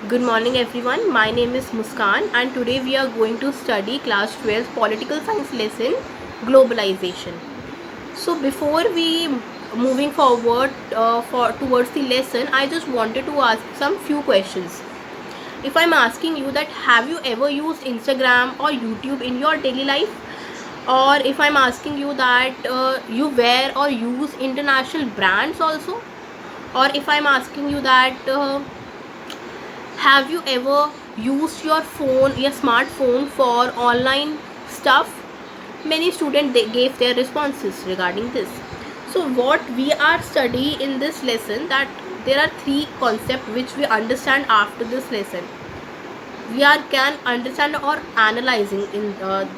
Good morning everyone. My name is Muskan and today we are going to study class 12 political science lesson globalization. So before we moving forward towards the lesson, I just wanted to ask some few questions. If I'm asking you that have you ever used Instagram or YouTube in your daily life, or if I'm asking you that you wear or use international brands also, or if I'm asking you that have you ever used your phone, your smartphone for online stuff? Many students they gave their responses regarding this. So what we are studying in this lesson, that there are three concepts which we understand after this lesson. We are can understand or analyzing in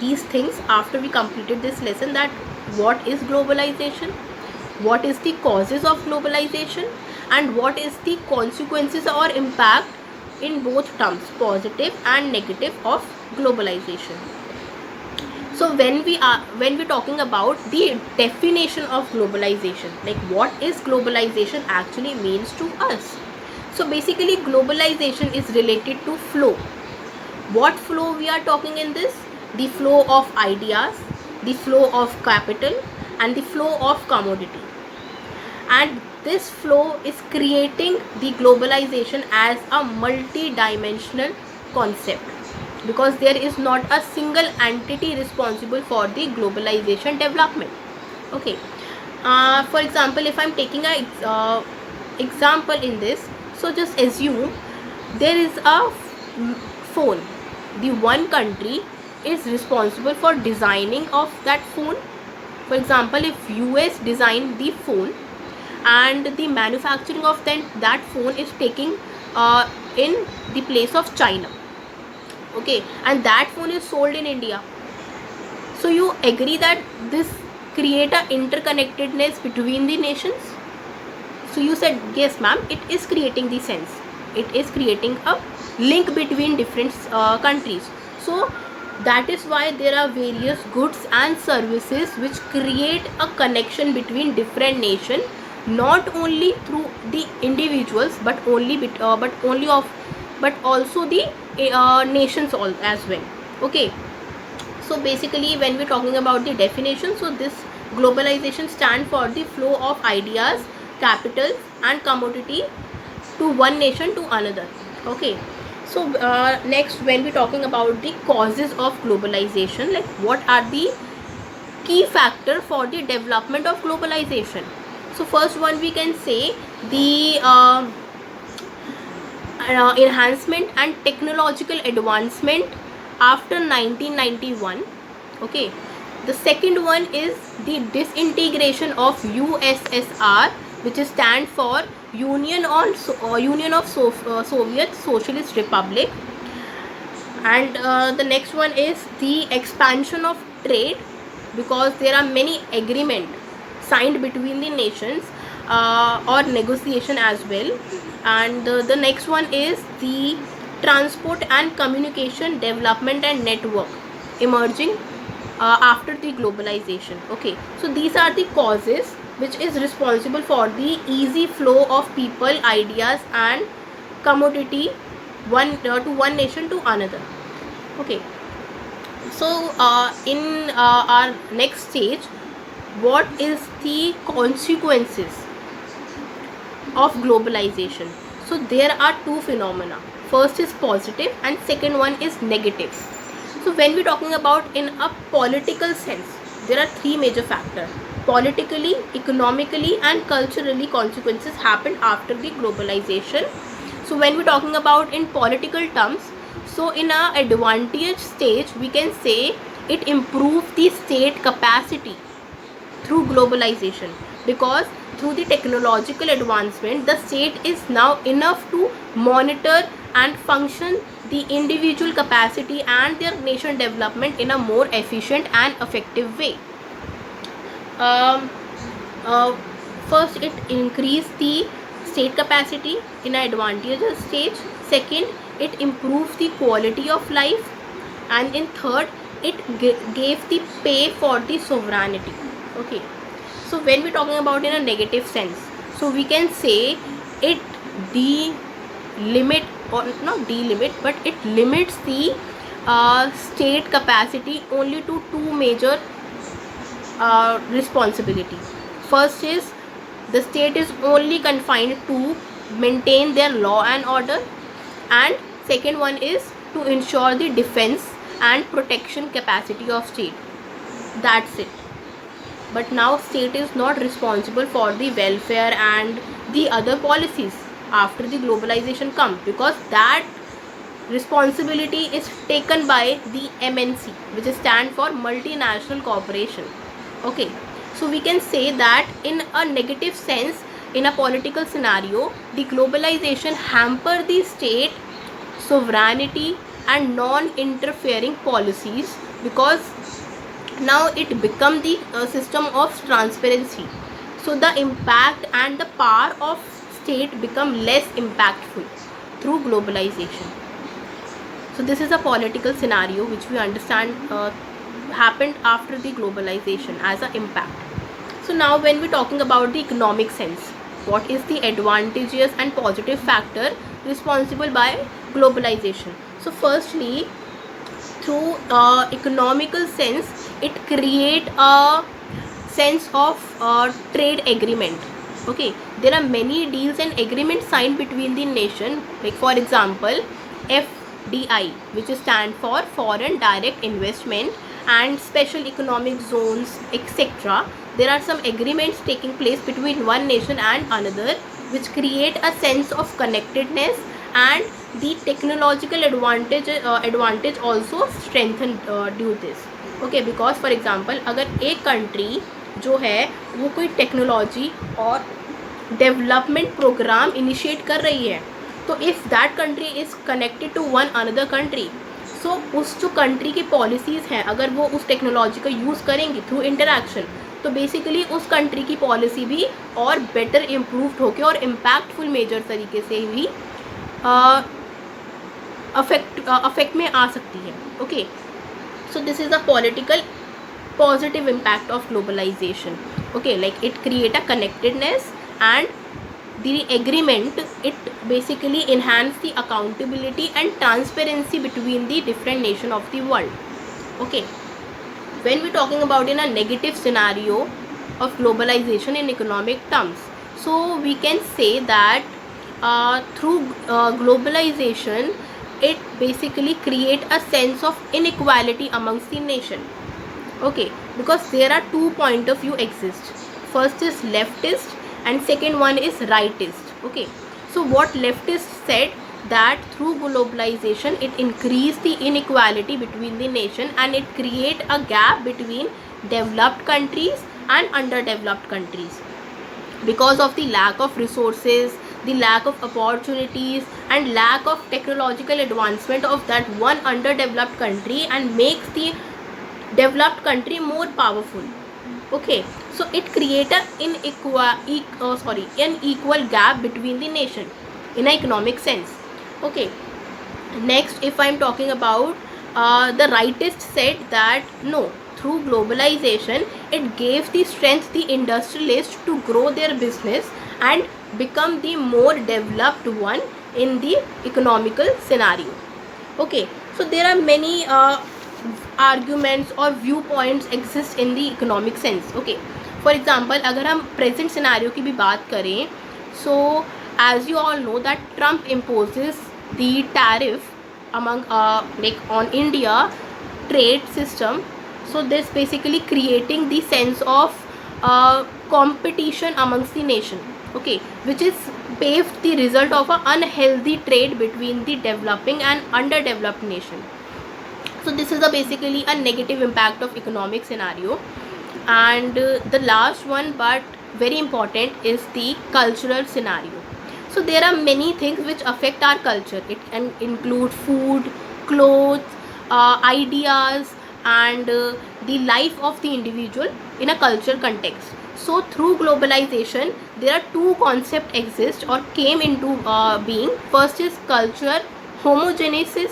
these things after we completed this lesson, that what is globalization, what is the causes of globalization, and what is the consequences or impact in both terms, positive and negative, of globalization. So when we talking about the definition of globalization, like what is globalization actually means to us. So basically globalization is related to flow. What flow we are talking in this? The flow of ideas, the flow of capital, and the flow of commodity. And this flow is creating the globalization as a multi-dimensional concept, because there is not a single entity responsible for the globalization development. Okay, for example, if I'm taking a example in this, so just assume there is a phone. The one country is responsible for designing of that phone. For example, if US design the phone and the manufacturing of that phone is taking in the place of China, okay, and that phone is sold in India, so you agree that this create a interconnectedness between the nations? So you said yes ma'am, it is creating the sense, it is creating a link between different countries. So that is why there are various goods and services which create a connection between different nations, not only through the individuals but also the nations all as well. Okay, so basically when we're talking about the definition, so this globalization stand for the flow of ideas, capital, and commodity to one nation to another. Okay, so next when we're talking about the causes of globalization, like what are the key factor for the development of globalization. So first one we can say the enhancement and technological advancement after 1991. Okay, the second one is the disintegration of USSR, which is stand for Union of Soviet Socialist Republic. And the next one is the expansion of trade, because there are many agreement signed between the nations or negotiation as well. And the next one is the transport and communication development and network emerging after the globalization. Okay, so these are the causes which is responsible for the easy flow of people, ideas, and commodity to one nation to another. Okay, so in our next stage, what is the consequences of globalization? So there are two phenomena. First is positive and second one is negative. So when we're talking about in a political sense, there are three major factors. Politically, economically, and culturally, consequences happen after the globalization. So when we're talking about in political terms, so in a advantage stage, we can say it improves the state capacity through globalization, because through the technological advancement, the state is now enough to monitor and function the individual capacity and their nation development in a more efficient and effective way. um, uh, First, it increase the state capacity in an advantageous stage. Second, it improves the quality of life. And in third, it gave the pay for the sovereignty. Okay, so when we're talking about in a negative sense, so we can say it delimit or not delimit, but it limits the state capacity only to two major responsibility. First is the state is only confined to maintain their law and order, and second one is to ensure the defense and protection capacity of state. That's it. But now state is not responsible for the welfare and the other policies after the globalization come, because that responsibility is taken by the MNC, which is stand for multinational corporation. Okay, so we can say that in a negative sense, in a political scenario, the globalization hamper the state sovereignty and non-interfering policies, because now it become the system of transparency. So the impact and the power of state become less impactful through globalization. So this is a political scenario which we understand happened after the globalization as an impact. So now when we're talking about the economic sense, what is the advantageous and positive factor responsible by globalization? So firstly, through economical sense, it create a sense of trade agreement. Okay, there are many deals and agreements signed between the nation, like for example FDI, which is stand for foreign direct investment, and special economic zones, etc. There are some agreements taking place between one nation and another, which create a sense of connectedness, and the technological advantage also strengthen due this. Okay, because for example अगर एक country जो है वो कोई technology और development programme initiate कर रही है, तो if that country is connected to one another country, so उस जो कंट्री की पॉलिसीज़ हैं अगर वो उस टेक्नोलॉजी का यूज़ करेंगी थ्रू इंटरेक्शन, तो बेसिकली उस कंट्री की पॉलिसी भी और बेटर इम्प्रूव्ड होकर और इम्पैक्टफुल मेजर तरीके से भी अफेक्ट में आ सकती है. Okay, so this is the political positive impact of globalization. Okay, like it create a connectedness, and the agreement, it basically enhance the accountability and transparency between the different nation of the world. Okay, when we're talking about in a negative scenario of globalization in economic terms, so we can say that through globalization, it basically create a sense of inequality amongst the nation. Okay, because there are two point of view exist. First is leftist and second one is rightist. Okay, so what leftists said that through globalization it increase the inequality between the nation, and it create a gap between developed countries and underdeveloped countries because of the lack of resources, the lack of opportunities, and lack of technological advancement of that one underdeveloped country, and makes the developed country more powerful. Okay, so it create an unequal gap between the nation in an economic sense. Okay, next if I am talking about the rightist said that no, through globalization it gave the strength the industrialists to grow their business and become the more developed one in the economical scenario. Okay, so there are many arguments or viewpoints exist in the economic sense. Okay, for example अगर हम present scenario की भी बात करें, so as you all know that Trump imposes the tariff among like on India trade system. So this basically creating the sense of competition amongst the nation. Okay, which is paved the result of an unhealthy trade between the developing and underdeveloped nation. So this is basically a negative impact of economic scenario. And the last one but very important is the cultural scenario. So there are many things which affect our culture. It can include food, clothes, ideas, and the life of the individual in a cultural context. So through globalization there are two concepts exist or came into being. First is culture homogenesis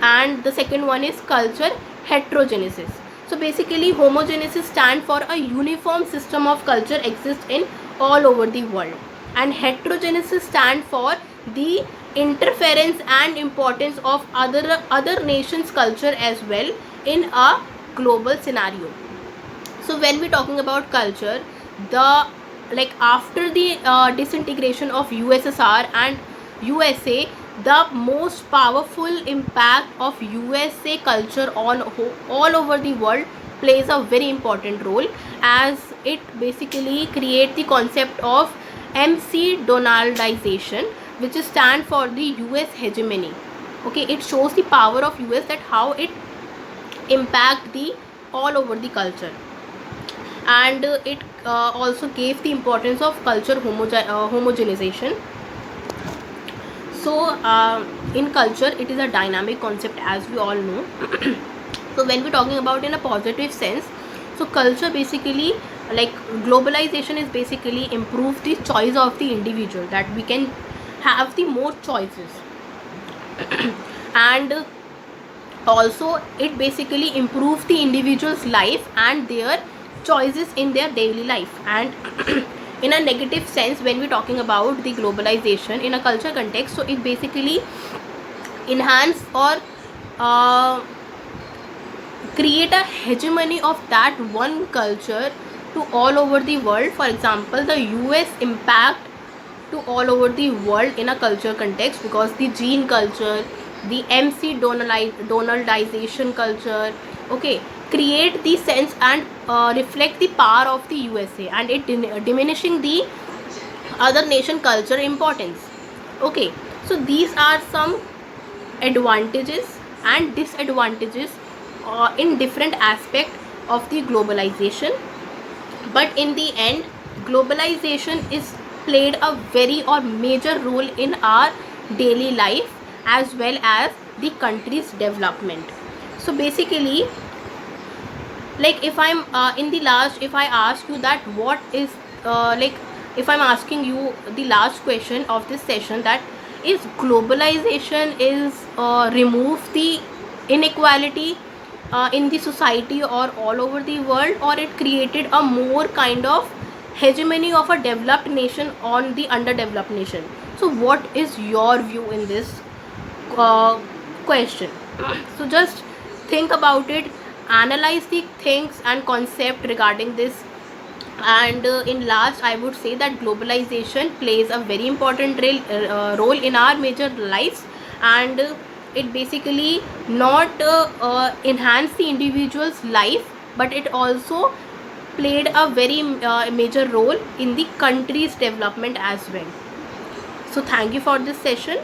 and the second one is culture heterogenesis. So basically homogenesis stand for a uniform system of culture exists in all over the world, and heterogeneity stand for the interference and importance of other nations culture as well in a global scenario. So when we're talking about culture, the like after the disintegration of USSR and USA, the most powerful impact of USA culture on all over the world plays a very important role, as it basically create the concept of MC Donaldization, which is stand for the US hegemony. Okay, it shows the power of US, that how it impact the all over the culture. And it also gave the importance of culture homogenization. So in culture, it is a dynamic concept, as we all know. So when we're talking about in a positive sense, so culture basically, like globalization is basically improve the choice of the individual, that we can have the more choices. And also it basically improves the individual's life and their choices in their daily life. And in a negative sense, when we're talking about the globalization in a culture context, so it basically enhance or create a hegemony of that one culture to all over the world. For example, the US impact to all over the world in a culture context, because the gene culture, the MC Donaldization culture, okay, create the sense and reflect the power of the USA, and it diminishing the other nation culture importance. Okay, so these are some advantages and disadvantages in different aspect of the globalization. But in the end, globalization is played a very or major role in our daily life, as well as the country's development. So basically, like if I'm in the last, if I ask you that what is like if I'm asking you the last question of this session, that is globalization is remove the inequality in the society or all over the world, or it created a more kind of hegemony of a developed nation on the underdeveloped nation. So what is your view in this uh, question? So just think about it, analyze the things and concept regarding this. And in last, I would say that globalization plays a very important role in our major lives. And it basically not enhance the individual's life, but it also played a very major role in the country's development as well. So thank you for this session.